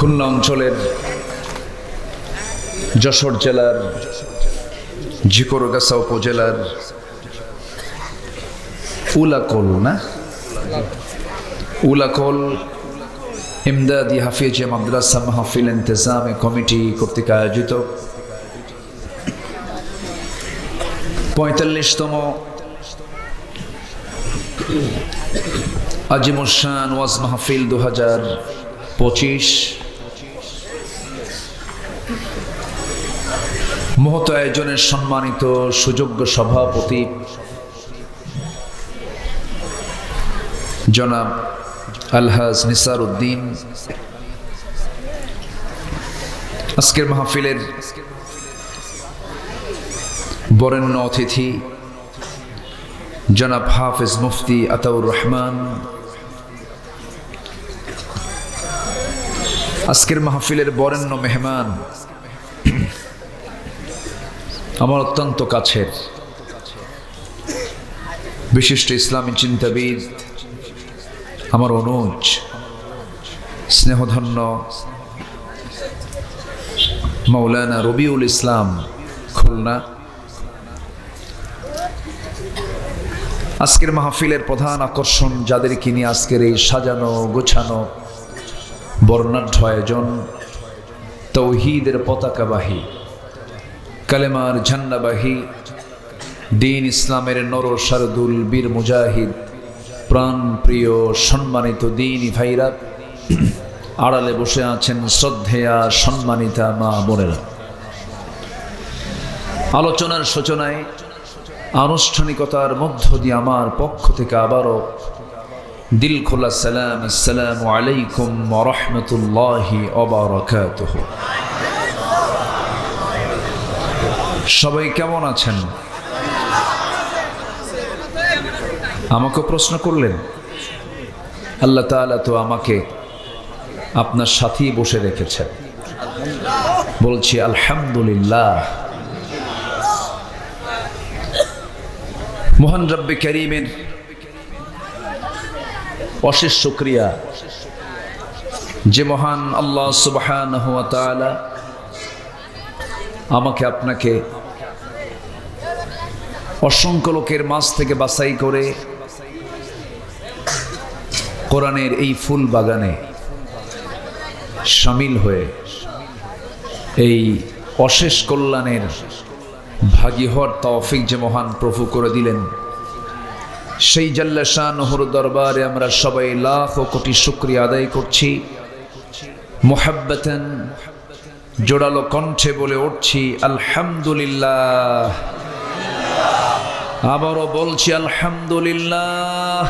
খুলনা অঞ্চলের যশোর জেলার ঝিকরগাছা উপজেলার উলাকোল ইমদাদি হাফিজিয়া মাদ্রাসা মাহফিল ইন্তেজামে কমিটি কর্তৃক আয়োজিত ৪৫তম আজিমুশান ওয়াজ মাহফিল ২০২৫ মহৎ আয়োজনের সম্মানিত সুযোগ্য সভাপতি জনাব আলহাজ নিসার উদ্দিন, আজকের মাহফিলের বরেণ্য অতিথি জনাব হাফেজ মুফতি আতাউর রহমান, আজকের মাহফিলের বরেণ্য মেহমান আমার অত্যন্ত কাছের বিশিষ্ট ইসলামী চিন্তাবিদ, আমার অনুজ স্নেহধন্য মাওলানা রবিউল ইসলাম খুলনা। আজকের মাহফিলের প্রধান আকর্ষণ যাদেরকে নিয়ে আজকের এই সাজানো গোছানো বর্ণাঢ্য আয়োজন, তৌহিদের পতাকাবাহী, কালেমার ঝান্ডাবাহী, দিন ইসলামের নর শারদুল বীর মুজাহিদ, প্রাণ প্রিয় সম্মানিত দিনী ভাইরা, আড়ালে বসে আছেন শ্রদ্ধেয়া সম্মানিতা মা বোনেরা। আলোচনার সূচনায় আনুষ্ঠানিকতার মধ্য দিয়ে আমার পক্ষ থেকে আবারও দিল খোলা সালাম, আসসালামু আলাইকুম ওয়া রাহমাতুল্লাহি ওয়া বারাকাতুহু। সবাই কেমন আছেন? আমাকে প্রশ্ন করলেন। আল্লাহ তাআলা তো আমাকে আপনার সাথেই বসে রেখেছেন, বলছি আলহামদুলিল্লাহ। মহান রব্বে কারীমের অশেষ শুকরিয়া যে মহান আল্লাহ সুবহানাহু ওয়া তাআলা আমাকে আপনাকে অসংখ্য লোকের মাঝ থেকে বাছাই করে কোরআনের এই ফুল বাগানে শামিল হয়ে এই অশেষ কল্যাণের ভাগী হওয়ার তৌফিক যে মহান প্রভু করে দিলেন, সেই জাল্লা শানুহুর দরবারে আমরা সবাই লাখ ও কোটি শুকরিয়া আদায় করছি। মুহাব্বাতান জোড়ালো কণ্ঠে বলে উঠছি আলহামদুলিল্লাহ। আবারও বলছি আলহামদুলিল্লাহ।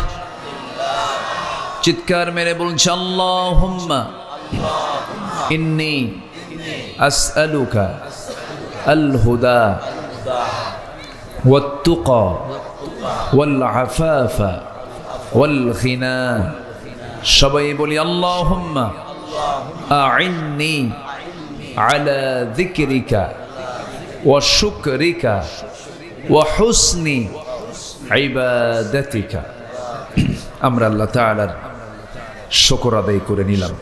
চিৎকার মেরে বলছি আল্লাহুম্মা ইন্নী আসআলুকা আল হুদা ওয়াত তুকা ওয়াল আফাফা ওয়াল গিনা। সবাই বলি আল্লাহুম্মা আইন্নি আলা যিকরিকা ওয়া শুকরিকা ওয়া হুসনি ইবাদাতিকা। আমরা আল্লাহ তাআলার শুকর আদায় করে নিলাম।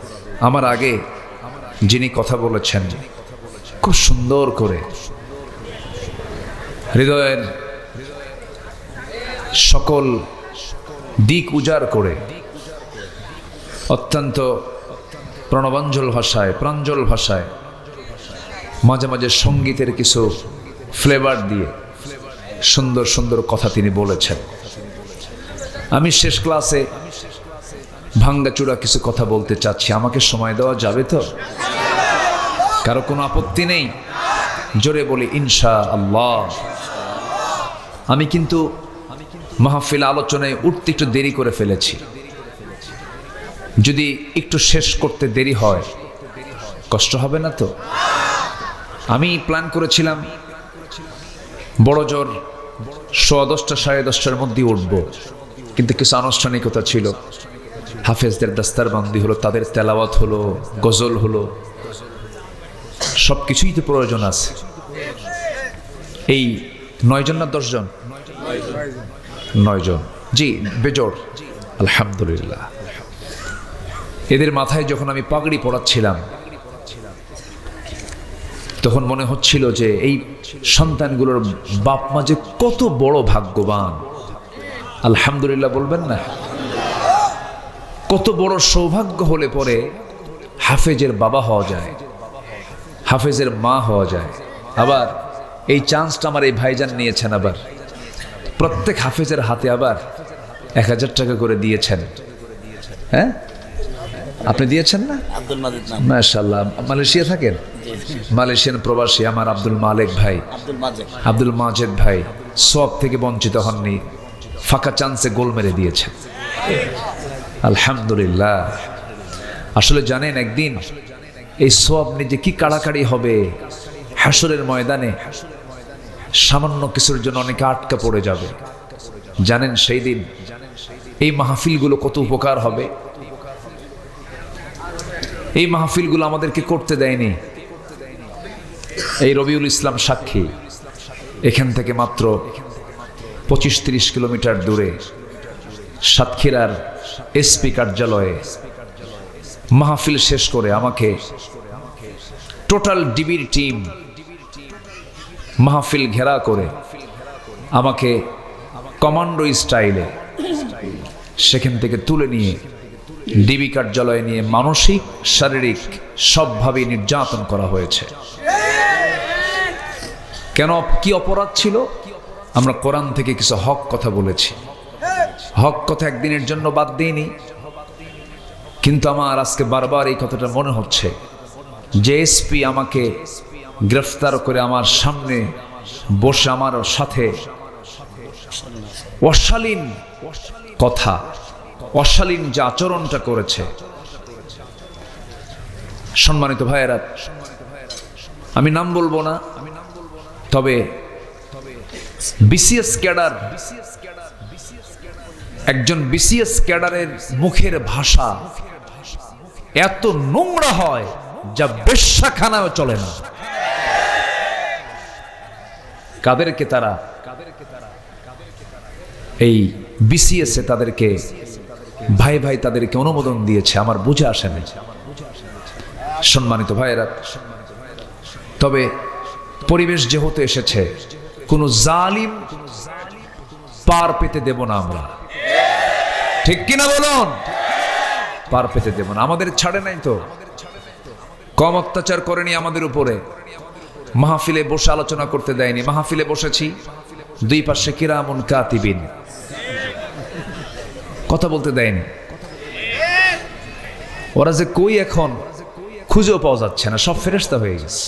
আমার আগে যিনি কথা বলেছেন খুব সুন্দর করে হৃদয়ের সকল দিক উজাড় করে অত্যন্ত প্রণবাঞ্জল ভাষায়, প্রাঞ্জল ভাষায়, মাঝে মাঝে সঙ্গীতের কিছু ফ্লেভার দিয়ে সুন্দর সুন্দর কথা তিনি বলেছেন। আমি শেষ ক্লাসে ভাঙ্গাচূড়া কিছু কথা বলতে চাচ্ছি, আমাকে সময় দেওয়া যাবে তো? কারো কোনো আপত্তি নেই? জোরে বলি ইনশাআল্লাহ। আমি কিন্তু মাহফিল আলোচনায় উঠতে একটু দেরি করে ফেলেছি। যদি একটু শেষ করতে দেরি হয় কষ্ট হবে না তো? আমি প্ল্যান করেছিলাম বড় জোর 10:15 10:30টার মধ্যে উঠবো, কিন্তু কিছু আনুষ্ঠানিকতা ছিল। হাফেজদের দাস্তারবন্দি হলো, তাদের তেলাওয়াত হলো, গজল হলো, সব কিছুই তো প্রয়োজন আছে। এই 9 জন না 10 জন? 9 জন, জি বেজোড়, আলহামদুলিল্লাহ। এদের মাথায় যখন আমি পাগড়ি পড়াচ্ছিলাম তখন মনে হচ্ছিল যে এই সন্তানগুলোর বাপ মা যে কত বড় ভাগ্যবান। আলহামদুলিল্লাহ বলবেন না? কত বড় সৌভাগ্য হলে পরে হাফেজের বাবা হওয়া যায়, হাফেজের মা হওয়া যায়। আবার এই চান্সটা আমার এই ভাইজান নিয়েছেন, আবার প্রত্যেক হাফেজের হাতে আবার 1000 টাকা করে দিয়েছেন। হ্যাঁ, আপনি দিয়েছেন না? আব্দুল মাজিদ নাম। মাশাআল্লাহ। মালয়েশিয়া থাকেন? মালয়েশিয়ান প্রবাসী আমার আব্দুল মালেক ভাই, আব্দুল মাজেদ ভাই সব থেকে বঞ্চিত হননি, ফাঁকা চান্সে গোল মেরে দিয়েছেন। আলহামদুলিল্লাহ। আসলে জানেন একদিন এই সব নিজে কি কাড়াকাড়ি হবে হাসরের ময়দানে, সামান্য কিছুর জন্য অনেকে আটকা পড়ে যাবে। জানেন সেই দিন এই মাহফিলগুলো কত উপকার হবে। এই মাহফিলগুলো আমাদেরকে করতে দেয়নি। এই রবিউল ইসলাম সাক্ষী, এখান থেকে মাত্র 25-30 কিলোমিটার দূরে সাতক্ষীরার এসপি কার্যালয়ে মাহফিল শেষ করে আমাকে টোটাল ডিবির টিম মাহফিল ঘেরা করে আমাকে কমান্ডো স্টাইলে সেখান থেকে তুলে নিয়ে ডিবি কার্যালয়ে নিয়ে মানসিক শারীরিক সবভাবে নির্যাতন করা হয়েছে। কেন? কি অপরাধ ছিল? আমরা কোরআন থেকে কিছু হক কথা বলেছি। হক কথা একদিনের জন্য বাদ দিইনি, কিন্তু আমার আজকে বারবার এই কথাটা মনে হচ্ছে যে এসপি আমাকে গ্রেফতার করে আমার সামনে বসে আমার সাথে অশালীন কথা, অশালীন যে আচরণটা করেছে। সম্মানিত ভাইয়েরা, আমি নাম বলবো না, তবে বিসিএস ক্যাডার, একজন বিসিএস ক্যাডারের মুখের ভাষা এত নোংরা হয় যা বেশ্যাখানায় চলে না। কাদেরকে তারা এই বিসিএস এ তাদেরকে ভাই ভাই তাদেরকে অনুমোদন দিয়েছে আমার বুঝে আসে না। সম্মানিত ভাইয়েরা, তবে পরিবেশ যেহেতু এসেছে, কোন জালিম পার পেতে দেব না আমরা, ঠিক কিনা বলুন? পার পেতে দেব না। আমাদের ছাড়ে নাই তো, কম অত্যাচার করেনি আমাদের উপরে। মাহফিলে বসে আলোচনা করতে দেয়নি। মাহফিলে বসেছি, দুই পাশে কিরামুন কাতিবিন, কথা বলতে দেয়নি। ওরা যে কই এখন খুঁজেও পাওয়া যাচ্ছে না, সব ফেরেশতা হয়ে গেছে।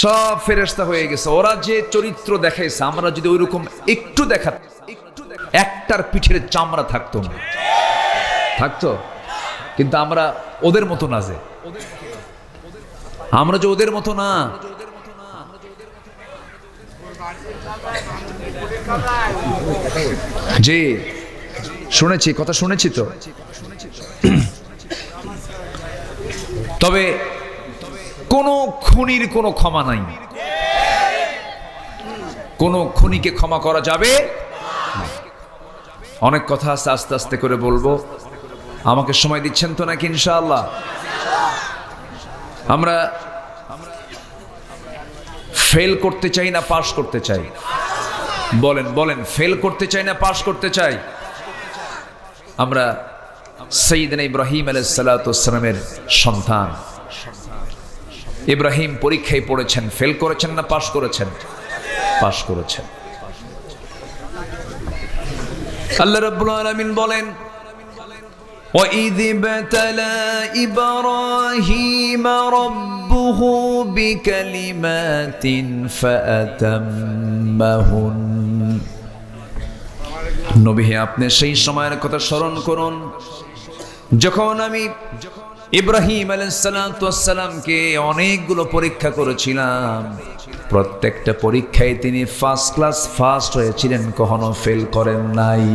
সব ফেরেশতা হয়ে গেছে। ওরা যে চরিত্র দেখাইছে, আমরা যদি ওইরকম একটু একটার পিঠের চামড়া থাকতো না, থাকতো, কিন্তু আমরা ওদের মতো না, যে আমরা যে ওদের মতো না। জি শুনেছি, কথা শুনেছি তো। তবে কোন খুনির কোনো ক্ষমা নাই, কোন খুনিকে ক্ষমা করা যাবে। অনেক কথা আছে, আস্তে আস্তে করে বলবো। আমাকে সময় দিচ্ছেন তো নাকি? ইনশাআল্লাহ। আমরা ফেল করতে চাই না পাস করতে চাই? বলেন বলেন, ফেল করতে চাই না পাস করতে চাই? আমরা সাইয়েদনা ইব্রাহিম আলাইহিস সালাতু ওয়াস সালামের সন্তান। ইব্রাহিম পরীক্ষায় পড়েছেন, ফেল করেছেন না পাস করেছেন? পাস করেছেন। আল্লাহ রাব্বুল আলামিন বলেন, وَإِذِ ابْتَلَى إِبْرَاهِيمَ رَبُّهُ بِكَلِمَاتٍ فَأَتَمَّهُنَّ। নবী, আপনি সেই সময়ের কথা স্মরণ করুন যখন আমি ইব্রাহিম আলাইহিস সালাতু ওয়াস সালামকে অনেকগুলো পরীক্ষা করেছিলাম। প্রত্যেকটা পরীক্ষায় তিনি ফার্স্ট ক্লাস ফার্স্ট হয়েছিলেন, কখনো ফেল করেন নাই।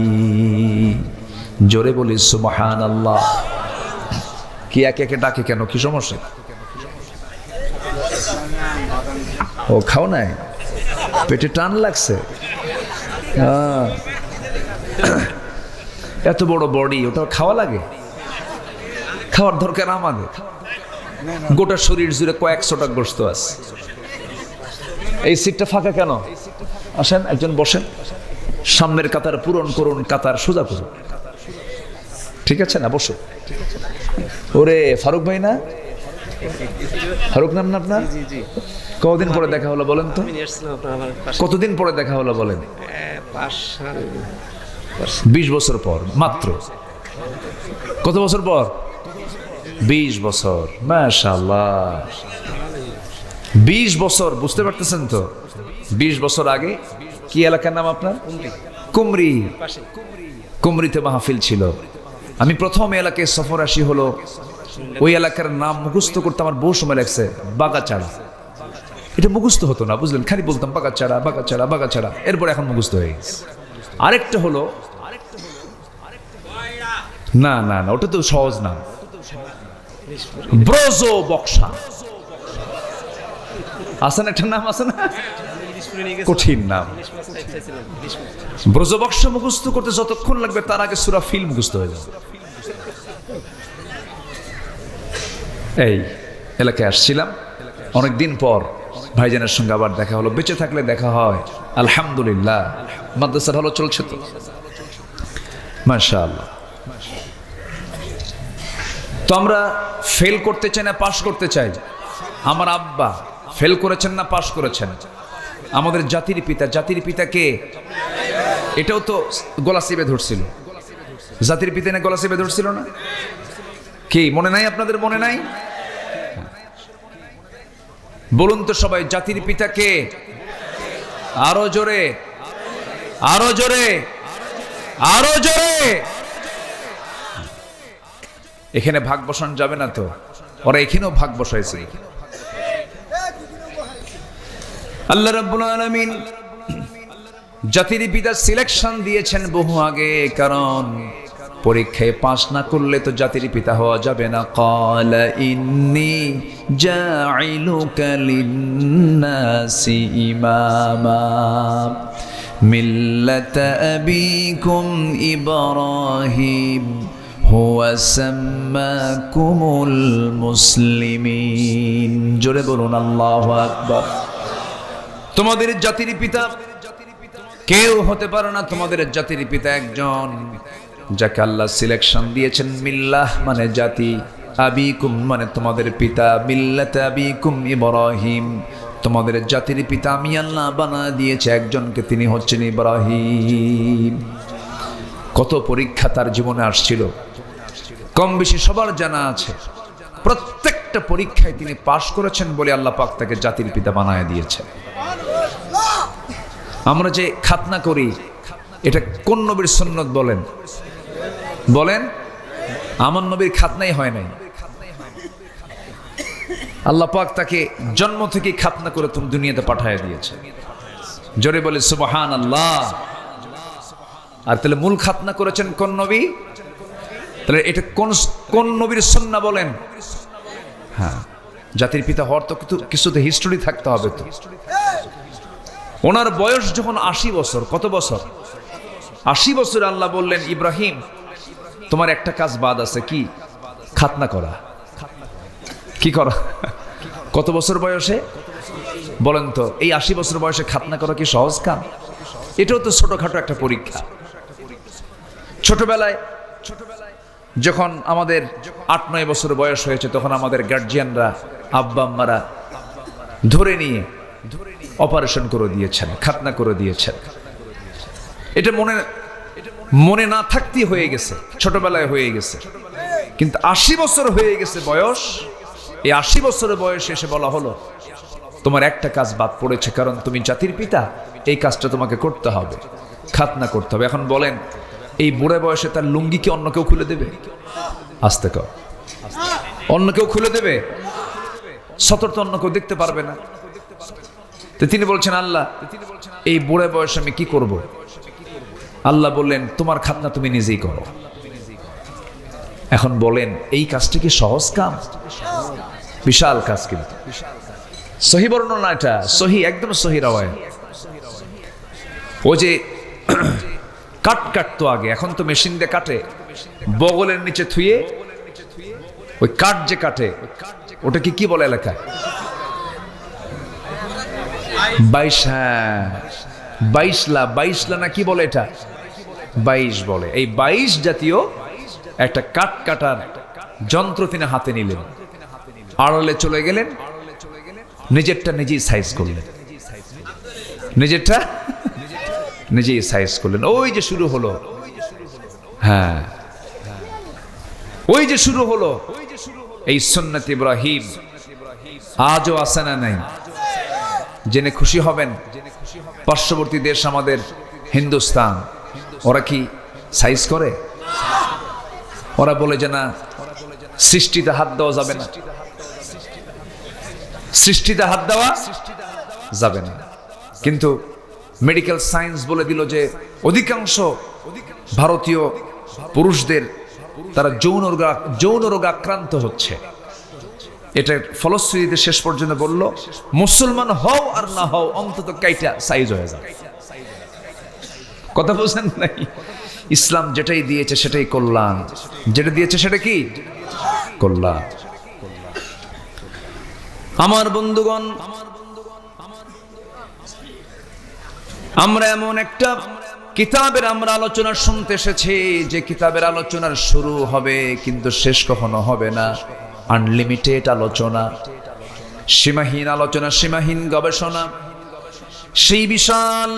জোরে বলি সুবহানাল্লাহ। কি একে একে ডাকে কেন? কি সমস্যা? ও খাও নাই? পেটে টান লাগছে? এত বড় বডি, ওটা খাওয়া লাগে? খাওয়ার দরকার আমাদের। গোটা শরীর জুড়ে কয়েকশোটা গোস্ত আছে। এই সিটটা ফাঁকা কেন? আসেন একজন বসেন, সামনের কাতার পূরণ করুন, কাতার সোজা করুন। ঠিক আছে না? বসো। ওরে ফারুক ভাই না? ফারুক নাম না আপনার? কতদিন পরে দেখা হলো বলেন তো? কতদিন পরে দেখা হলো বলেন? 20 বছর পর মাত্র। কত বছর পর? 20 বছর। মাশাআল্লাহ, 20 বছর। বুঝতে পারতেছেন তো? 20 বছর আগে কি এলাকার নাম আপনার? কুমরি। কুমরিতে মাহফিল ছিল। আমি প্রথম এলাকায় সফর আসি হলো, ওই এলাকার নাম মুখস্থ করতে আমার বহু সময় লাগছে, বাগাচাড়া। এটা মুখস্থ হতো না, বুঝলেন? খালি বলতাম বাগাচাড়া বাগাচাড়া বাগাচাড়া। এরপর এখন মুখস্থ হয়ে গেছে। আরেকটা হলো, না না না, ওটা তো সহজ নাম, ব্রজ বক্সা। আছে না একটা নাম? আছে না? কঠিন নাম। ব্রজবক্স মুখস্থ করতে যতক্ষণ লাগবে তার আগে সূরা ফিল মুখস্থ হয়ে যাবে। এই এলাকায় আসছিলাম অনেকদিন পর, ভাইজানের সঙ্গে আবার দেখা হলো। বেঁচে থাকলে দেখা হয়, আলহামদুলিল্লাহ। মাদ্রাসা ভালো চলছে তো? মাশাআল্লাহ। তো আমরা ফেল করতে চাই না পাশ করতে চাই? আমার আব্বা ফেল করেছেন না পাশ করেছেন? আমাদের জাতির পিতা। জাতির পিতা কে? এটাও তো গলা চেপে ধরছিল। জাতির পিতা না গলা চেপে ধরছিল না? কি মনে নাই আপনাদের? মনে নাই? বলুন তো সবাই, জাতির পিতা কে? আরো জোরে, আরো জোরে, আরো জোরে। এখানে ভাগ বসানো যাবে না তো? ওরা এখানেও ভাগ বসাইছে। আল্লাহ রাব্বুল আলামিন জাতির পিতা সিলেকশন দিয়েছেন বহু আগে, কারণ পরীক্ষায় পাস না করলে তো জাতির পিতা হওয়া যাবে না। ক্বালা ইন্নী জাইলুকা লিন্নাসি ইমামা মিল্লাতা আবিকুম ইব্রাহিম হুয়া সাম্মাকুমুল মুসলিমিন। জোরে বলুন আল্লাহু আকবার। তোমাদের জাতির পিতা কেউ হতে পারে না, তোমাদের জাতির পিতা একজন, যাকে আল্লাহ সিলেকশন দিয়েছেন। মিল্লাহ মানে জাতি, আবিকুম মানে তোমাদের পিতা, মিল্লাত আবিকুম ইব্রাহিম, তোমাদের জাতির পিতা আমি আল্লাহ বানায় দিয়েছে একজনকে, তিনি হচ্ছেন ইব্রাহিম। কত পরীক্ষা তার জীবনে আসছিল, কম বেশি সবার জানা আছে। প্রত্যেকটা পরীক্ষায় তিনি পাশ করেছেন বলে আল্লাহ পাক তাকে জাতির পিতা বানায় দিয়েছে। আমরা যে খাতনা করি, এটা কোন নবীর সুন্নত বলেন? বলেন। আমার নবীর খাতনাই হয় নাই। আল্লাহ পাক তাকে জন্ম থেকে খাতনা করে তুমি দুনিয়াতে পাঠিয়ে দিয়েছে। জোরে বলে সুবহানাল্লাহ। আর তাহলে মূল খাতনা করেছেন কোন নবী? তাহলে এটা কোন কোন নবীর সুন্নাহ বলেন? হ্যাঁ, জাতির পিতা হওয়ার তো কিছুতে হিস্টোরি থাকতে হবে তো। ওনার বয়স যখন 80 বছর, কত বছর? 80 বছর আল্লাহ বললেন, ইব্রাহিম তোমার একটা কাজ বাদ আছে। কি? খাতনা করা। কি করা? কত বছর বয়সে বলেন তো? এই 80 বছর বয়সে খাতনা করা কি সহজ কাম? এটাও তো ছোটখাটো একটা পরীক্ষা। ছোটবেলায় যখন আমাদের 8-9 বছর বয়স হয়েছে, তখন আমাদের গার্জিয়ানরা, আব্বা আম্মারা ধরে নিয়ে অপারেশন করে দিয়েছেন, খাতনা করে দিয়েছেন। এটা মনে না থাকতেই হয়ে গেছে, ছোটবেলায় হয়ে গেছে। কিন্তু 80 বছর হয়ে গেছে বয়স। এই 80 বছরের বয়সে এসে বলা হলো, তোমার একটা কাজ বাদ পড়েছে, কারণ তুমি জাতির পিতা, এই কাজটা তোমাকে করতে হবে, খাতনা করতে হবে। এখন বলেন, এই বুড়ে বয়সে তার লুঙ্গি কি অন্য কেউ খুলে দেবে? আস্তে কর। অন্য কেউ খুলে দেবে? সতর্ক অন্য কেউ দেখতে পারবে না। তো তিনি বলছেন, আল্লাহ এই বুড়ে বয়সে আমি কি করব? আল্লাহ বললেন, তোমার খাতনা তুমি নিজেই করো। এখন বলেন, এই কাজটা কি সহজ কাম? বিশাল কাজ। কিন্তু সহি বর্ণনা, এটা সহি, একদম সহি রাওয়ায়াত। ও যে কাটতো আগে, এখন তো মেশিন দিয়ে কাটে, বগলের নিচে থুয়ে ওই কাঠ যে কাটে, ওটা কি বলে এলাকায়? 22, হ্যাঁ 22লা না কি বলে এটা? 22 বলে। এই 22 জাতীয় একটা কাঠ কাটার যন্ত্র তিনি হাতে নিলেন, আড়ালে চলে গেলেন, নিজেরটা নিজেই সাইজ করলেন, নিজেরটা নিজেই সাইজ করলেন। ওই যে শুরু হলো, হ্যাঁ ওই যে শুরু হলো এই সুন্নাত ইব্রাহিম। আজও আছে না নাই? জেনে খুশি হবেন, পার্শ্ববর্তী দেশ আমাদের হিন্দুস্তান, ওরা কি সাইজ করে? ওরা বলে যে না, সৃষ্টিতে হাত দেওয়া যাবে না, সৃষ্টিতে হাত দেওয়া যাবে না। কিন্তু মেডিকেল সায়েন্স বলে দিল যে অধিকাংশ ভারতীয় পুরুষদের তারা যৌন রোগ আক্রান্ত হচ্ছে। এটার ফলশ্রুতিতে শেষ পর্যন্ত বলল, মুসলমান হও আর না হও, অন্তত কাইটা সাইজ হয়ে যাবে। কথা বলছেন নাই? ইসলাম যেটাই দিয়েছে সেটাই কল্যাণ, যেটা দিয়েছে সেটা কি কল্যাণ। আমার বন্ধুগণ, আমরা এমন একটা কিতাবের আমরা আলোচনা শুনতে এসেছি যে কিতাবের আলোচনার শুরু হবে কিন্তু শেষ কখনো হবে না। আনলিমিটেড আলোচনা, সীমাহীন আলোচনা, সীমাহীন গবেষণা। সেই বিশাল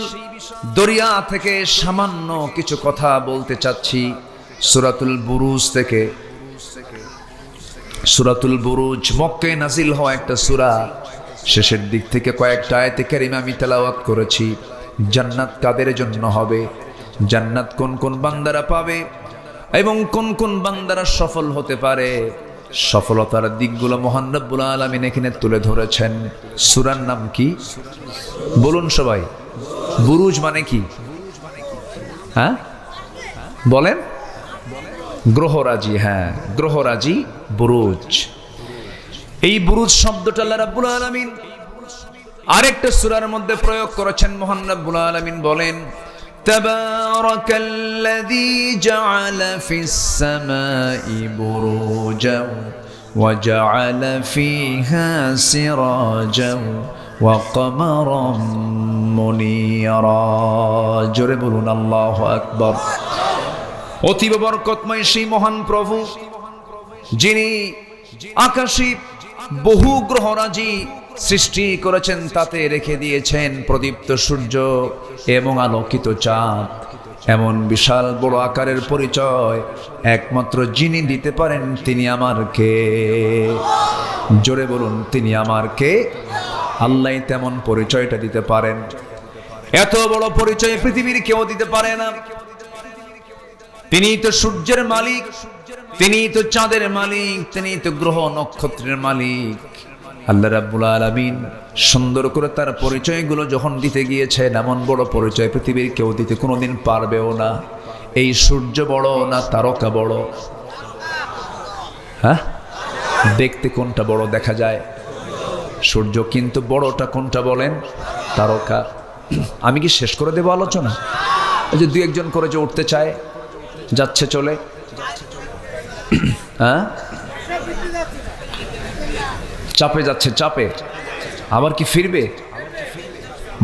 দরিয়া থেকে সামান্য কিছু কথা বলতে চাচ্ছি। সূরাতুল বুরুজ থেকে। সূরাতুল বুরুজ মক্কায় নাজিল হওয়া একটা সূরা। শেষের দিক থেকে কয়েকটা আয়াতে কারিমা আমি তেলাওয়াত করেছি। জান্নাত কাদের জন্য হবে, জান্নাত কোন কোন বান্দারা পাবে এবং কোন কোন বান্দারা সফল হতে পারে, সফলতার দিকগুলো মহান রব্বুল আলামিন এখানে তুলে ধরেছেন। সূরার নাম কি বলুন সবাই? বুরুজ মানে কি? হ্যাঁ বলেন। গ্রহরাজি, হ্যাঁ গ্রহরাজি বুরুজ। এই বুরুজ শব্দটা আল্লাহ রাব্বুল আলামিন আরেকটা সূরার মধ্যে প্রয়োগ করেছেন। মহান রব্বুল আলামিন বলেন, তাবারাকাল্লাযী জাআলা ফিস সামাই বুরুজান ওয়া জাআলা ফিহা সিরাজান ওয়া কমারাম মুনীরা। জোরে বলুন আল্লাহু আকবার। অতীব বরকতময় সেই মহান প্রভু, যিনি আকাশে বহু গ্রহরাজি সৃষ্টি করেছেন, তাতে রেখে দিয়েছেন প্রদীপ্ত সূর্য এবং আলোকিত চাঁদ। এমন বিশাল বড় আকারের পরিচয় একমাত্র যিনি দিতে পারেন তিনি আমার কে? জোরে বলুন, তিনি আমার কে? আল্লাহ তেমন পরিচয়টা দিতে পারেন। এত বড় পরিচয় পৃথিবীর কেউ দিতে পারে না। তিনি তো সূর্যের মালিক, তিনি তো চাঁদের মালিক, তিনি তো গ্রহ নক্ষত্রের মালিক। আল্লাহ রাব্বুল আলামিন সুন্দর করে তার পরিচয়গুলো যখন দিতে গিয়েছেন, এমন বড় পরিচয় পৃথিবীর কেউ দিতে কোনোদিন পারবেও না। এই সূর্য বড় না তারকা বড়? হ্যাঁ, দেখতে কোনটা বড় দেখা যায়? সূর্য। কিন্তু বড়টা কোনটা বলেন? তারকা। আমি কি শেষ করে দেব আলোচনা? যে দুই একজন করে যে উঠতে চায়, যাচ্ছে চলে, হ্যাঁ চাপে যাচ্ছে, চাপে আবার কি ফিরবে?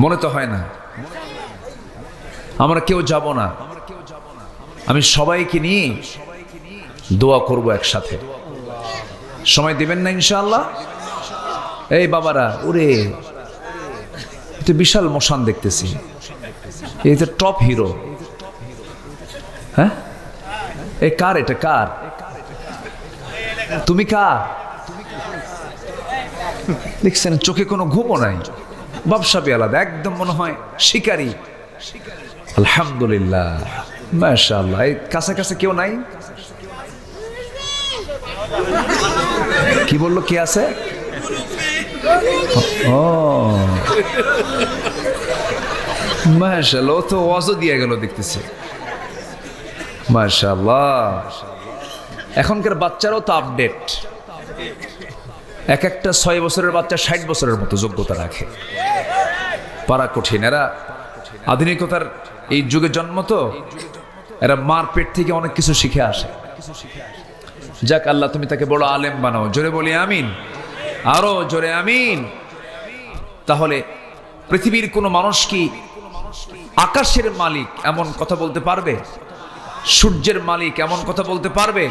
মনে তো হয় না। আমরা কেউ যাব না। আমি সবাইকে নিয়ে দোয়া করব একসাথে। সময় দিবেন না ইনশাআল্লাহ? এই বাবারা, ওরে তো বিশাল মশান দেখতেছি, এই তো টপ হিরো। হ্যাঁ, এ কার? এটা কার? তুমি কার? দেখছেন চোখে কোনো ঘুমও নাই, ব্যবসাবী আলাদা, একদম মনে হয় শিকারী। আলহামদুলিল্লাহ, মাশাআল্লাহ। এই কাছে কেউ নাই? কি বললো? কে আছে? ও মাশাআল্লাহ, ও তো ওয়াজও দিয়ে গেল দেখতেছি। মাশাআল্লাহ, এখনকার বাচ্চারাও তো আপডেট। এক একটা 6 বছরের বাচ্চা 60 বছরের মতো যোগ্যতা রাখে। পারা কঠিন। এরা আধুনিকতার এই যুগে জন্ম, তো এরা মার পেট থেকে অনেক কিছু শিখে আসে। যাক, আল্লাহ তুমি তাকে বড় আলেম বানাও। জোরে বলি আমিন। আরো জোরে আমিন। তাহলে পৃথিবীর কোনো মানুষ কি আকাশের মালিক এমন কথা বলতে পারবে? সূর্যের মালিক এমন কথা বলতে পারবে?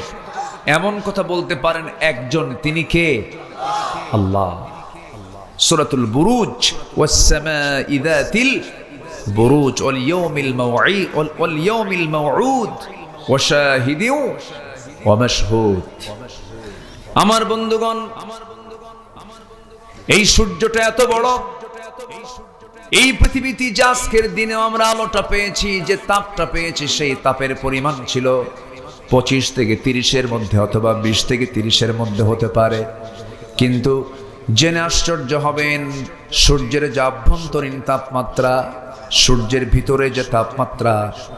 এমন কথা বলতে পারেন একজন, তিনি কে? আল্লাহ। সূরাতুল বুরুজ, ওয়াস-সামা'i যাতিল বুরুজ ওয়াল ইয়াউমিল মাউউদ ওয়া শাহিদিন ওয়া মাশহুদ। আমার বন্ধুগণ, এই সূর্যটা এত বড়, এই পৃথিবীতে যে আজকের দিনে আমরা আলোটা পেয়েছি, যে তাপটা পেয়েছি, সেই তাপের পরিমাণ ছিল 25 থেকে 30-এর মধ্যে অথবা 20 থেকে 30-এর মধ্যে হতে পারে। কিন্তু জেনে আশ্চর্য হবেন, সূর্যের যে আভ্যন্তরীণ তাপমাত্রা, সূর্যের ভিতরে যে তাপমাত্রা,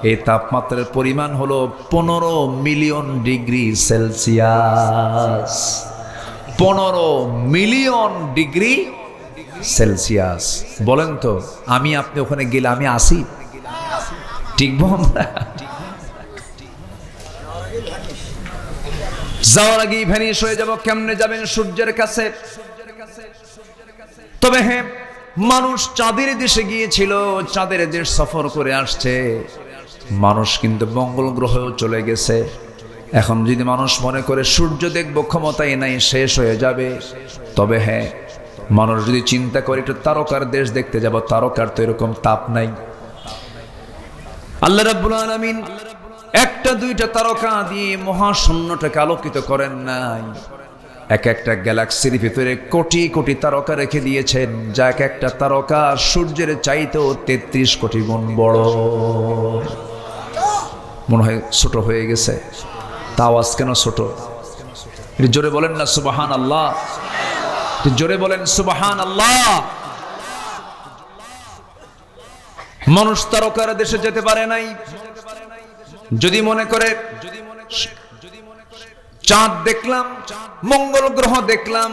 এই তাপমাত্রার পরিমাণ হলো 15 million degree Celsius. 15 million degree Celsius. বলেন তো, আমি আপনি ওখানে গেলে আমি আসি? টিকবো আমরা? যাওয়ার আগেই ভ্যানিশ হয়ে যাব। কেমনে যাবেন সূর্যের কাছে? তবে হ্যাঁ, মানুষ চাঁদের দেশে গিয়েছিল, চাঁদের দেশ সফর করে আসছে। মানুষ কিন্তু মঙ্গল গ্রহেও চলে গেছে। এখন যদি মানুষ মনে করে সূর্য দেখবো, ক্ষমতাই নাই, শেষ হয়ে যাবে। তবে হ্যাঁ, মানুষ যদি চিন্তা করে একটু তারকার দেশ দেখতে যাব, তারকার তো এরকম তাপ নাই। আল্লাহ রাব্বুল আলামিন একটা দুইটা তারকা দিয়ে মহাশূন্যটাকে আলোকিত করেন নাই। এক একটা গ্যালাক্সির ভিতরে কোটি কোটি তারকা রেখে দিয়েছেন, যা এক একটা তারকা সূর্যের চাইতেও 33 কোটি গুণ বড়। মনে হয় ছোট হয়ে গেছে, তা আওয়াজ কেন ছোট? জোরে বলেন না সুবহানাল্লাহ, জোরে বলেন সুবহানাল্লাহ। মানুষ তারকার দেশে যেতে পারে নাই। যদি মনে করে চাঁদ দেখলাম, মঙ্গল গ্রহ দেখলাম,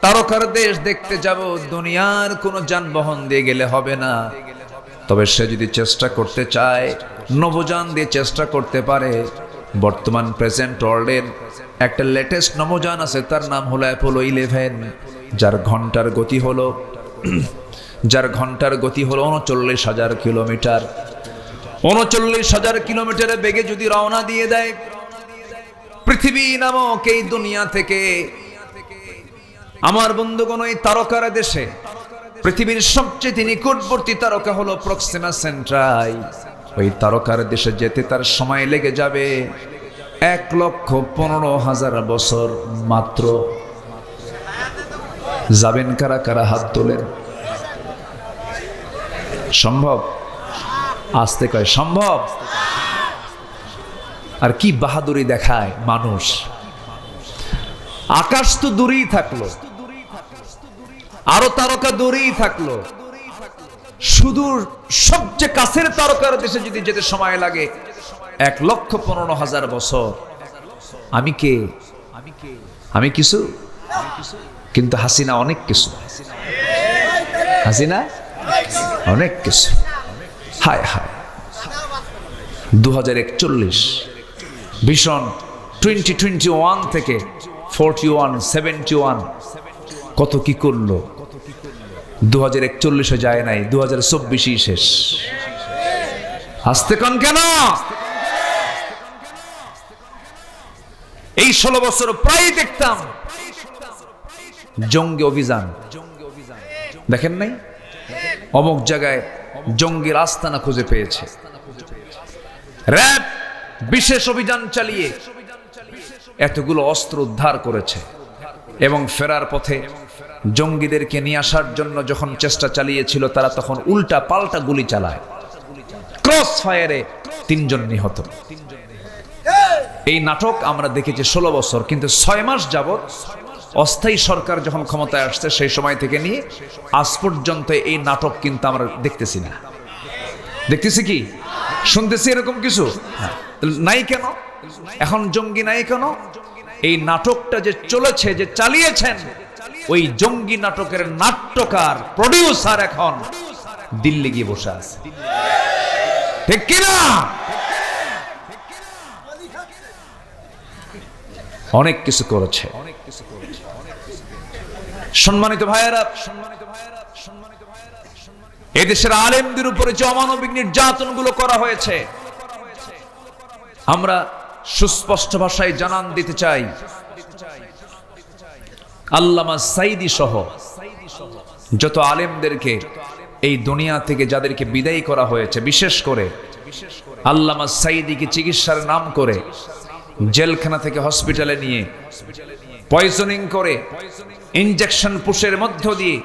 তারকার দেশ দেখতে যাব, দুনিয়ার কোনো যানবাহন দিয়ে গেলে হবে না। তবে সে যদি চেষ্টা করতে চায়, নভোযান দিয়ে চেষ্টা করতে পারে। বর্তমান প্রেজেন্ট ওয়ার্ল্ডের একটা লেটেস্ট নভোযান আছে, তার নাম হলো অ্যাপোলো 11, যার ঘন্টার গতি হলো 39,000 কিলোমিটার। 39,000 কিলোমিটারে বেগে যদি রওনা দিয়ে দেয় পৃথিবী নামক এই দুনিয়া থেকে, আমার বন্ধুগণ, এই তারকার দেশে পৃথিবীর সবচেয়ে নিকটবর্তী তারকা হলো প্রক্সিমা সেন্ট্রাই। ওই তারকার দেশে যেতে তার সময় লেগে যাবে 1,15,000 বছর মাত্র। যাবেন কারা কারা? হাত তোলেন। সম্ভব? আসতে কয় সম্ভব। আর কি বাহাদুরি দেখায় মানুষ। আকাশ তো দূরেই থাকলো, আরো তারকা দূরেই থাকলো, শুধু সবচেয়ে কাছের তারকার দেশে যদি যেতে সময় লাগে 1,15,000 বছর। আমি কে? আমি কিছু, কিন্তু হাসিনা অনেক কিছু। হাসিনা অনেক কিছু। হায় হায়, 2041 ভীষণ 2021 থেকে 41, 71 কত কি করলো। 2041 যায় নাই, 2024 শেষ। হাসতে কন কেন? এই 16 বছর প্রায় দেখতাম জঙ্গি অভিযান। দেখেন নাই? অমুক জায়গায় জঙ্গির আস্তানা খুঁজে পেয়েছে, র‍্যাব বিশেষ অভিযান চালিয়ে এতগুলো অস্ত্র উদ্ধার করেছে। এবং ফেরার পথে জঙ্গিদেরকে নিয়ে আসার জন্য যখন চেষ্টা চালিয়েছিল, তারা তখন উল্টা পাল্টা গুলি চালায়। ক্রস ফায়ারে 3 জন নিহত। এই নাটক আমরা দেখেছি 16 বছর, কিন্তু 6 মাস যাবত অস্থায়ী সরকার যখন ক্ষমতায় আসছে, সেই সময় থেকে নিয়ে আজ পর্যন্ত এই নাটক কিন্তু আমরা দেখতেছি না। দেখতেছি কি? শুনতেছি এরকম কিছু নাই কেন? এখন জঙ্গি নাই কেন? এই নাটকটা যে চলেছে, যে চালিয়েছেন, ওই জঙ্গি নাটকের নাট্যকার, প্রডিউসার এখন দিল্লি গিয়ে বসে আছে। ঠিক কিনা? অনেক কিছু করেছে। সম্মানিত ভাইয়েরা, এদেশের আলেমদের উপরে যে অমানবিক নির্যাতনগুলো করা হয়েছে, আমরা সুস্পষ্ট ভাষায় জানান দিতে চাই, আল্লামা সাঈদী সহ যত আলেমদেরকে এই দুনিয়া থেকে যাদেরকে বিদায় করা হয়েছে, বিশেষ করে আল্লামা সাঈদীকে চিকিৎসার নাম করে জেলখানা থেকে হসপিটালে নিয়ে পয়জনিং করে ইনজেকশন পুশের মধ্য দিয়ে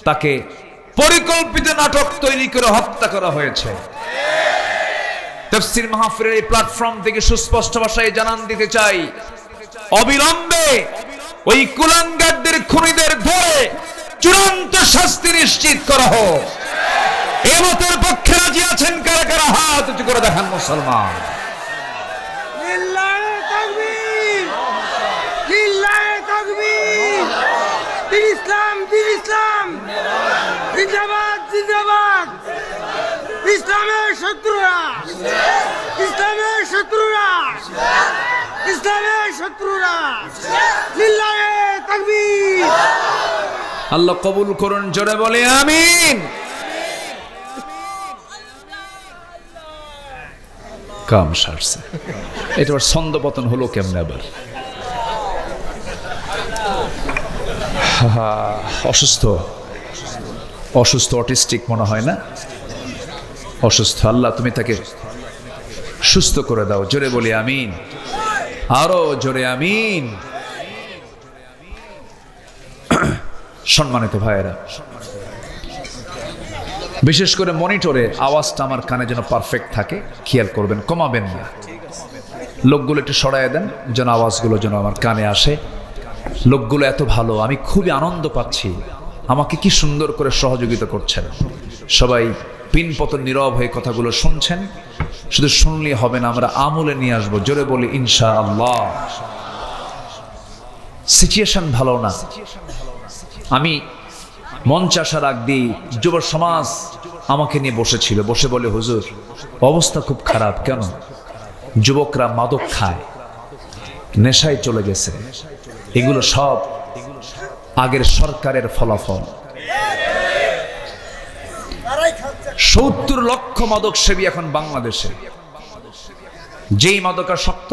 তাকে পরিকল্পিত নাটক তৈরি করে হত্যা করা হয়েছে। তাফসীর মাহফিলের এই প্ল্যাটফর্ম থেকে সুস্পষ্ট ভাষায় জানান দিতে চাই, অবিলম্বে ওই কুলাঙ্গারদের, খুনিদের ধরে চূড়ান্ত শাস্তি নিশ্চিত করা হোক। এই মতের পক্ষে রাজি আছেন কারা কারা? হাত উঁচু করে দেখান মুসলমান। লিল্লাহে তাকবীর, লিল্লাহে তাকবীর। দিন ইসলাম, দিন ইসলাম, জিন্দাবাদ, জিন্দাবাদ। ইসলামের শত্রুরা, ইসলামের শত্রুরা, ইসলামের শত্রুরা, লিল্লাহে তাকবীর। আল্লাহ কবুল করুন, জোরে বলে আমিন। কাম সারছে, এটা ছন্দপতন হলো কেমনে আবার? অসুস্থ, অসুস্থ, অটিস্টিক মনে হয় না? অসুস্থ। আল্লাহ তুমি তাকে সুস্থ করে দাও, জোরে বলি আমিন, আরো জোরে আমিন। সম্মানিত ভাইয়েরা, বিশেষ করে মনিটরে আওয়াজটা আমার কানে যেন পারফেক্ট থাকে, খেয়াল করবেন, কমাবেন না। লোকগুলো একটু সরাইয়া দেন যেন আওয়াজগুলো যেন আমার কানে আসে। লোকগুলো এত ভালো, আমি খুবই আনন্দ পাচ্ছি, আমাকে কি সুন্দর করে সহযোগিতা করছেন। সবাই পিনপতন নীরব হয়ে কথাগুলো শুনছেন। শুধু শুনলেই হবে না, আমরা আমলে নিয়ে আসবো, জোরে বলি ইনশাআল্লাহ। সিচুয়েশন ভালো না। আমি মঞ্চে আসার আগ দিয়ে যুব সমাজ আমাকে নিয়ে বসেছিল, বসে বলে, হুজুর অবস্থা খুব খারাপ। কেন? যুবকরা মাদক খায়, নেশায় চলে গেছে। এগুলো সব আগের সরকারের ফলাফল। 70 লক্ষ মাদক সেবী এখন বাংলাদেশে। যেই মাদকাসক্ত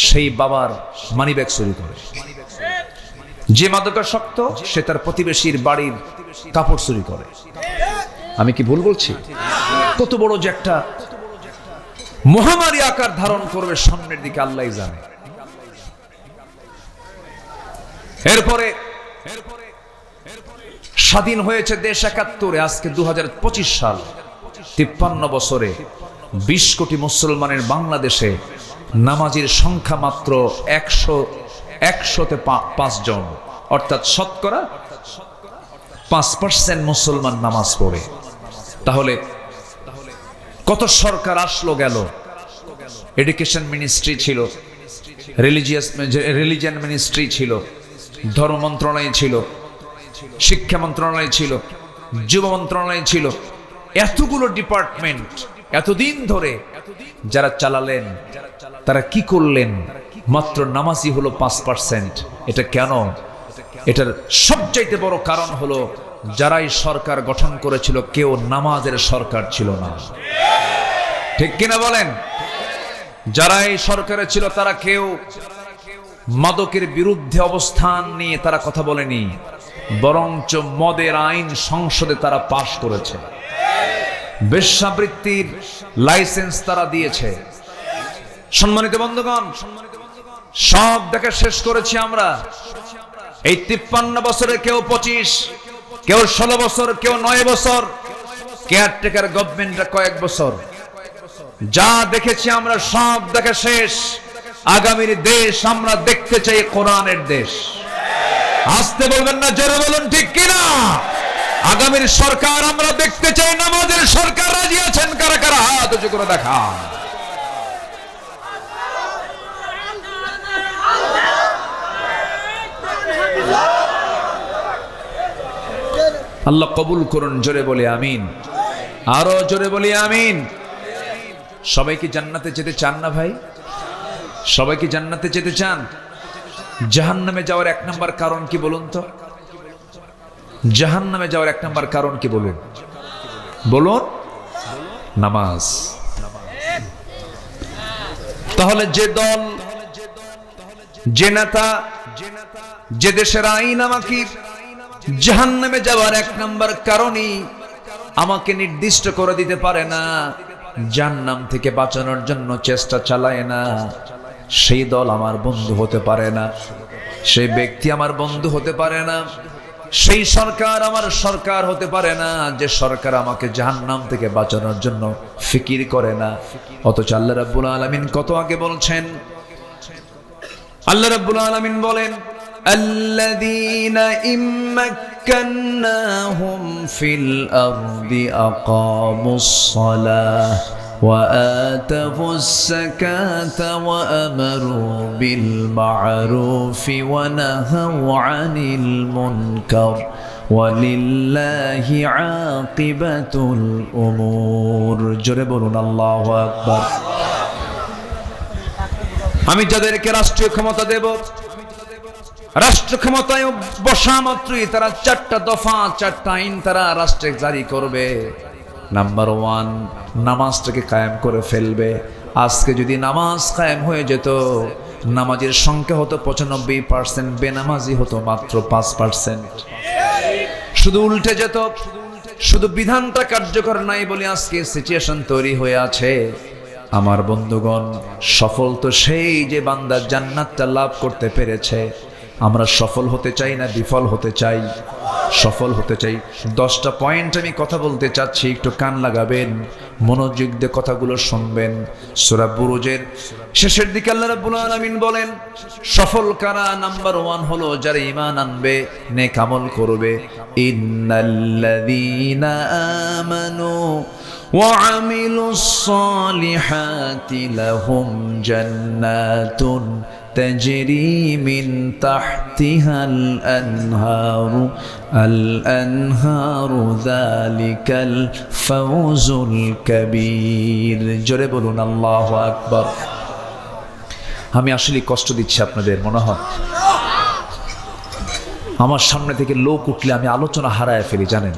সেই বাবার মানিব্যাগ চুরি করে, যে মাদকাসক্ত সে তার প্রতিবেশীর বাড়ির কাপড় চুরি করে। আমি কি ভুল বলছি? কত বড় যে একটা মহামারী আকার ধারণ করবে সামনের দিকে আল্লাহই জানে। এরপরে স্বাধীন হয়েছে দেশ 71, আজকে 2025 সাল। 53 বছরে 20 কোটি মুসলমানের বাংলাদেশে নামাজের সংখ্যা মাত্র 100তে 5 জন, অর্থাৎ শতকরা 5% মুসলমান নামাজ পড়ে। তাহলে কত সরকার আসলো গেল, এডুকেশন মিনিস্ট্রি ছিল, রিলিজিয়ান মিনিস্ট্রি ছিল, ধর্ম মন্ত্রণালয় ছিল, শিক্ষা মন্ত্রণালয় ছিল, যুব মন্ত্রণালয় ছিল। এতগুলো ডিপার্টমেন্ট এতদিন ধরে যারা চালালেন, তারা কি করলেন? মাত্র নামাজি হলো 5%। এটা কেন? এটার সবচাইতে বড় কারণ হলো, যারাই সরকার গঠন করেছিল কেউ নামাজের সরকার ছিল না। ঠিক কিনা বলেন? যারা এই সরকারে ছিল তারা কেউ মাদকের বিরুদ্ধে অবস্থান নিয়ে তারা কথা বলেনি, বরঞ্চ মদের আইন সংসদে তারা পাশ করেছে, বেশ্যাবৃত্তির লাইসেন্স তারা দিয়েছে। সম্মানিত বন্ধুগণ, সব দেখা শেষ করেছি আমরা। এই 53 বছরে কেউ 25, কেউ 16 বছর, কেউ 9 বছর, কেয়ারটেকার গভর্নমেন্টটা কয়েক বছর। যা দেখেছি আমরা সব দেখা শেষ। আগামীর দেশ আমরা দেখতে চাই কোরআনের দেশ। আসতে বলবেন না, জোরে বলুন ঠিক কিনা? আগামীর সরকার আমরা দেখতে চাই নামাজের সরকার। রাজি আছেন কারা কারা? হাত উঁচু করে দেখান। আল্লাহ কবুল করুন, জোরে বলি আমিন, আরো জোরে বলি আমিন। সবাই কি জান্নাতে যেতে চান না ভাই? সবাই কি জান্নাতে যেতে চান? জাহান্নামে যাওয়ার এক নাম্বার কারণ কি বলুন তো? জাহান্নামে যাওয়ার এক নাম্বার কারণ কি বলুন? বলুন, নামাজ। তাহলে যে দল, যে নেতা, যে দেশের আইন আমাকে জাহান্নামে যাওয়ার এক নাম্বার কারণই আমাকে নির্দিষ্ট করে দিতে পারে না, জাহান্নাম থেকে বাঁচানোর জন্য চেষ্টা চালায় না, সেই দল আমার বন্ধু হতে পারে না, সেই ব্যক্তি আমার বন্ধু হতে পারে না, সেই সরকার আমার সরকার হতে পারে না, যে সরকার আমাকে জাহান্নাম থেকে বাঁচানোর জন্য ফিকির করে না। অথচ আল্লাহ রাব্বুল আলামিন কত আগে বলছেন, আল্লাহ রাব্বুল আলামিন বলেন, আল্লাযীনা ইম্মাক্কান্নাহুম ফিল আরদি আকামুস সালাহ ওয়া আতাউস যাকাতা ওয়া আমারু বিল মা'রুফি ওয়া নাহাউ আনিল মুনকার ওয়ালিল্লাহি আকিবাতুল উমুর। জোরে বলুন আল্লাহু আকবার। আমি যাদেরকে রাষ্ট্রীয় ক্ষমতা দেব, রাষ্ট্র ক্ষমতায় বসা মাত্রই তারা 4টা দফা, 4টা আইন তারা রাষ্ট্রে জারি করবে। নাম্বার 1, নামাজটাকে কায়েম করে ফেলবে। আজকে যদি নামাজ কায়েম হয়ে যেত, নামাজের সংখ্যা হতো 95%, বেনামাজি হতো মাত্র 5%। শুধু উল্টে যেত, শুধু বিধানটা কার্যকর নাই বলে আজকে সিচুয়েশন তৈরি হয়ে আছে। আমার বন্ধুগণ, সফল তো সেই যে বান্দা জান্নাতটা লাভ করতে পেরেছে। আমরা সফল হতে চাই না বিফল হতে চাই? সফল হতে চাই। 10টা পয়েন্ট আমি কথা বলতে চাচ্ছি, একটু কান লাগাবেন, মনোযোগ দিয়ে কথাগুলো শুনবেন। সূরা বুরুজের শেষের দিকে আল্লাহ রাব্বুল আলামিন বলেন, সফল কারা? নাম্বার 1 হলো যারা ঈমান আনবে, নেক আমল করবে। ইন্নাল্লাযীনা আমানু ওয়া আমিলুস সালিহাতি লাহুম জান্নাতুন তাজরি মিন তাহতিহাল আনহারু যালিকাল ফাওজুল কাবীর। জোরে বলুন আল্লাহু আকবার। আমি আসলে কষ্ট দিচ্ছি আপনাদের মনে হয়। আমার সামনে থেকে লোক উঠলে আমি আলোচনা হারায় ফেলি, জানেন,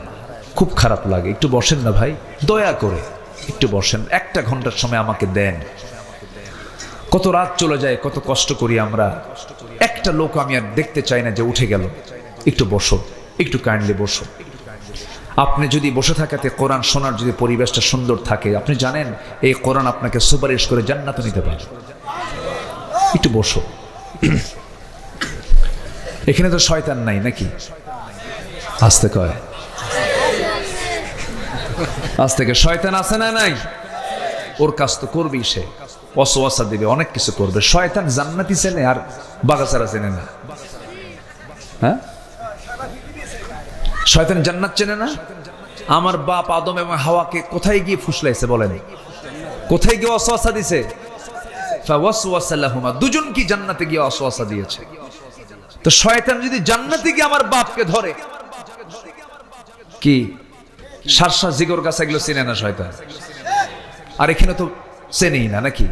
খুব খারাপ লাগে। একটু বসেন না ভাই, দয়া করে একটু বসেন, 1টা ঘন্টার সময় আমাকে দেন। কত রাত চলে যায়, কত কষ্ট করি আমরা। একটা লোক আমি আর দেখতে চাই না যে উঠে গেল। একটু বসো, একটু কাইন্ডলি বসো। আপনি যদি বসে থাকাতে কোরআন শোনার যদি পরিবেশটা সুন্দর থাকে, আপনি জানেন এই কোরআন আপনাকে সুপারিশ করে জান্নাতে নিতে পারে। একটু বসো। এখানে তো শয়তান নাই নাকি? আস্তে কয়, আজ থেকে শয়তান আছে না নাই? ওর কাজ তো করবেই, সে ওয়াসওয়াসা দিবে, অনেক কিছু করবে। শয়তান জান্নাতি চেনে আর বাগাসারা চেনে না। হ্যাঁ, শয়তান জান্নাত চেনে না। আমার বাপ আদম এবং হাওয়াকে কোথায় গিয়ে ফুসলাইছে বলেন? কোথায় গিয়ে ওয়াসওয়াসা দিছে? ফাওয়াসওয়াসা লাহুমা, দুজন কি জান্নাতে গিয়ে ওয়াসওয়াসা দিয়েছে। তো শয়তান যদি জান্নাতে গিয়ে আমার বাপকে ধরে, কি সারসা জিগর গাছ এগুলো চেনে না শয়তান? আর এখানে তো চেনেই না নাকি?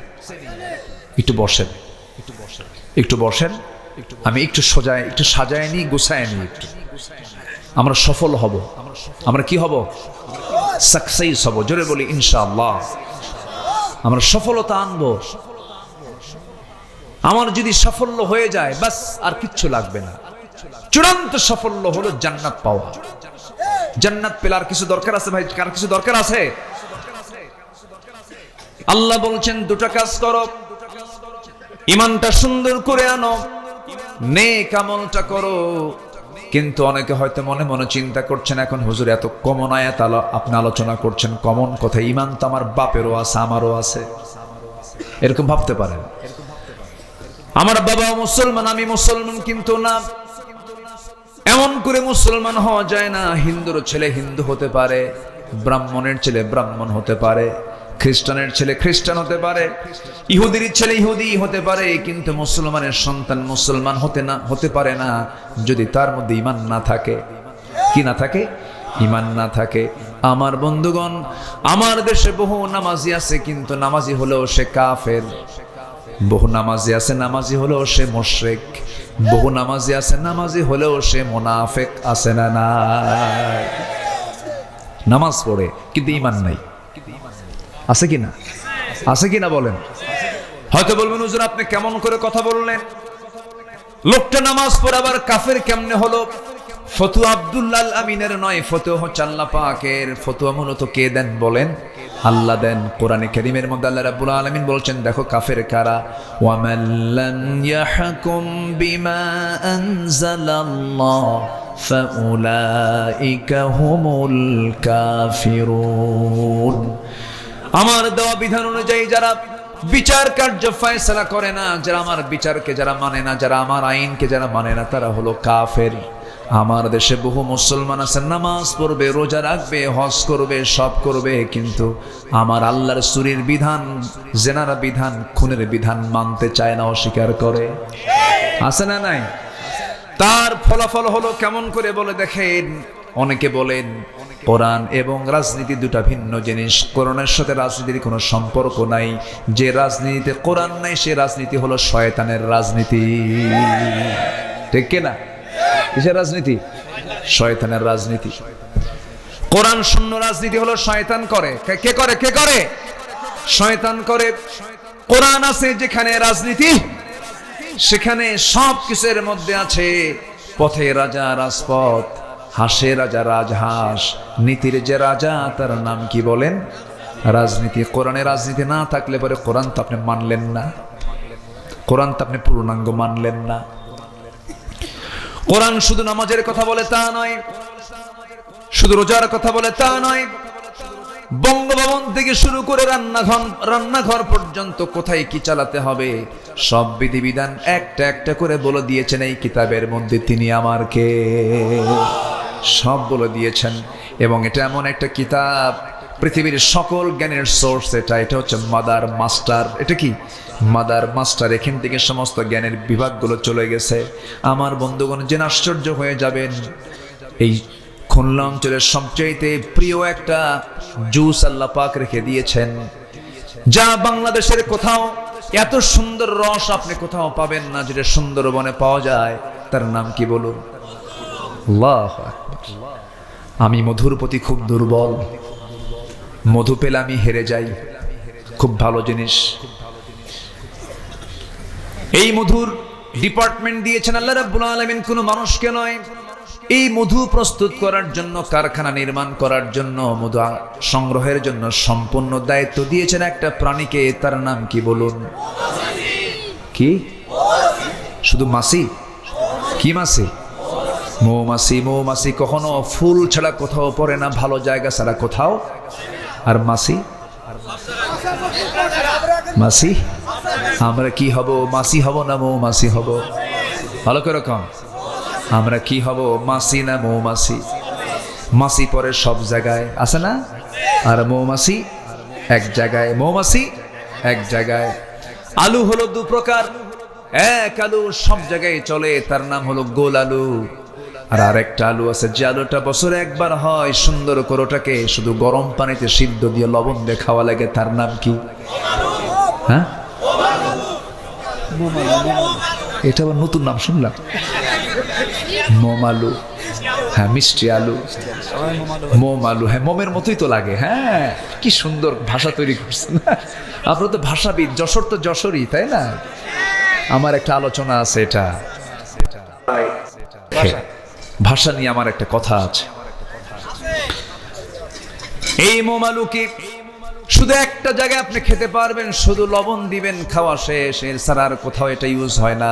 একটু বসেন, একটু বসেন, আমি একটু সোজায়, একটু সাজায় নি, গুছায় নি একটু। আমরা সফল হব, আমরা কি হব? সাকসেস হব। জোরে বলি ইনশাআল্লাহ। আমরা সফলতা আনবো। আমার যদি সাফল্য হয়ে যায়, বাস আর কিচ্ছু লাগবে না। চূড়ান্ত সাফল্য হলো জান্নাত পাওয়া। জান্নাত পেলে আর কিছু দরকার আছে ভাই? কার কিছু দরকার আছে? আল্লাহ বলছেন 2টা কাজ করো, ঈমানটা সুন্দর করে আনো, নেক আমলটা করো। কিন্তু অনেকে হয়তো মনে মনে চিন্তা করছেন, এখন হুজুর এত কমন আয়াত আপনি আলোচনা করছেন, কমন কথা, ঈমান তো আমার বাপেরও আছে, আমারও আছে, এরকম ভাবতে পারেন। আমার বাবা মুসলমান, আমি মুসলমান, কিন্তু না, এমন করে মুসলমান হওয়া যায় না। হিন্দুর ছেলে হিন্দু হতে পারে, ব্রাহ্মণের ছেলে ব্রাহ্মণ হতে পারে, খ্রিস্টানের ছেলে খ্রিস্টান হতে পারে, ইহুদির ছেলে ইহুদি হতে পারে, কিন্তু মুসলমানের সন্তান মুসলমান হতে পারে না যদি তার মধ্যে ঈমান না থাকে। কি না থাকে? ঈমান না থাকে। আমার বন্ধুগণ, আমার দেশে বহু নামাজি আছে, কিন্তু নামাজি হলেও সে কাফের। বহু নামাজি আছে, নামাজি হলেও সে মুশরিক। বহু নামাজি আছে, নামাজি হলেও সে মুনাফিক আছে না নাই? নামাজ পড়ে কিন্তু ঈমান নাই, আছে কি না? আছে কি না বলেন? হয়তো বলবেন হুজুর আপনি কেমন করে কথা বললেন, লোকটা নামাজ পড়ে আবার কাফের কেমনে হলো? ফতুয়া আব্দুল্লাহ আল আমিনের নয়, ফতুয়া হচ্ছে আল্লাহ পাকের। ফতুয়া মূলত কে দেন বলেন? আল্লাহ দেন। কোরআনে কারীমের মধ্যে আল্লাহ রাব্বুল আলামিন বলছেন, দেখো কাফের কারা, ওয়া মান লাম ইয়াহকুম বিমা আনজালাল্লাহ ফাউলাইকা হুমুল কাফিরুন। আমার দেওয়া বিধান অনুযায়ী যারা বিচার কার্য ফয়সালা করে না, যারা আমার বিচারকে যারা মানে না, যারা আমার আইনকে যারা মানে না, তারা হলো কাফের। আমার দেশে বহু মুসলমান আছে, নামাজ পড়বে, রোজা রাখবে, হজ করবে, সব করবে, কিন্তু আমার আল্লাহর সুরির বিধান, জেনার বিধান, খুনের বিধান মানতে চায় না, অস্বীকার করে। আছে না নাই? তার ফলাফল হলো কেমন করে বলে দেখেন। অনেকে বলেন কোরআন এবং রাজনীতি দুটা ভিন্ন জিনিস, কোরআনের সাথে রাজনীতির কোনো সম্পর্ক নাই। যে রাজনীতিতে কোরআন নাই সে রাজনীতি হলো শয়তানের রাজনীতি, ঠিক কিনা? কিসের রাজনীতি? শয়তানের রাজনীতি। কোরআন শূন্য রাজনীতি হলো শয়তান করে। কে করে? কে করে? শয়তান করে। কোরআন আছে যেখানে রাজনীতি, সেখানে সব কিছুর মধ্যে আছে পথে রাজা রাজপথ, হাসে রাজা রাজহাঁস, নীতির যে রাজা তার নাম কি বলেন? রাজনীতি। কোরআনে রাজনীতি না থাকলে পরে কোরআন তো আপনি মানলেন না, কোরআন তো আপনি পূর্ণাঙ্গ মানলেন না। কোরআন শুধু নামাজের কথা বলে তা নয়, শুধু রোজার কথা বলে তা নয়। বঙ্গভবন থেকে শুরু করে রান্নাঘর পর্যন্ত কোথায় কি চালাতে হবে সব বিধিবিধান একটা একটা করে বলে দিয়েছেন এই কিতাবের মধ্যে। তিনি আমার কে সব বলে দিয়েছেন। এবং এটা এমন একটা কিতাব, পৃথিবীর সকল জ্ঞানের সোর্স এটা হচ্ছে মাদার মাস্টার। এটা কি? Mother master. এখান থেকে সমস্ত জ্ঞানের বিভাগগুলো চলে গেছে। আমার বন্ধুগণ জেনে আশ্চর্য হয়ে যাবেন, এই খুলনা অঞ্চলের সবচেয়ে প্রিয় একটা জুস আল্লাহ পাক রেখে দিয়েছেন, যা বাংলাদেশের কোথাও এত সুন্দর রস আপনি কোথাও পাবেন না, যেটা সুন্দরবনে পাওয়া যায়। তার নাম কি বলুন? আল্লাহু আকবার। আমি মধুর প্রতি খুব দুর্বল, মধু পেলে আমি হেরে যাই। খুব ভালো জিনিস। এই মধুর ডিপার্টমেন্ট দিয়েছেন আল্লাহ রাব্বুল আলামিন, কোনো মানুষকে নয়। এই মধু প্রস্তুত করার জন্য, কারখানা নির্মাণ করার জন্য, মধু সংগ্রহের জন্য সম্পূর্ণ দায়িত্ব দিয়েছেন একটা প্রাণীকে। তার নাম কি বলুন? কি? শুধু মাছি? কি মাছি? মৌমাছি। মৌমাছি কখনো ফুল ছাড়া কোথাও পড়ে না, ভালো জায়গা ছাড়া কোথাও। আর মাছি? মাছি আমরা কি হব? মাছি হব না মৌমাছি হব? ভালো করে কম। আমরা কি হব? মাছি না মৌমাছি? মাছি পরে সব জায়গায় আছে না, আর মৌমাছি এক জায়গায়। মৌমাছি এক জায়গায়। আলু হলো দু প্রকার, এক আলু সব জায়গায় চলে, তার নাম হলো গোল আলু। আর আরেকটা আলু আছে যে আলুটা বছরে একবার হয়, সুন্দর করে ওটাকে শুধু গরম পানিতে সিদ্ধ দিয়ে লবণ দিয়ে খাওয়া লাগে। তার নাম কি? হ্যাঁ, এটা আবার নতুন নাম শুনলাম, মোম আলু। হ্যাঁ, মিষ্টি আলু, মোম আলু। হ্যাঁ, মোমের মতোই তো লাগে। হ্যাঁ, কি সুন্দর ভাষা তৈরি করছেন আপনারা তো ভাষাবিদ। যশোর তো যশোরই, তাই না? আমার একটা আলোচনা আছে, এটা ভাষা নিয়ে আমার একটা কথা আছে। এই মোম আলু কি শুধু একটা জায়গায় আপনি খেতে পারবেন, শুধু লবণ দিবেন, খাওয়া শেষ, এর ছাড়া আর কোথাও এটা ইউজ হয় না।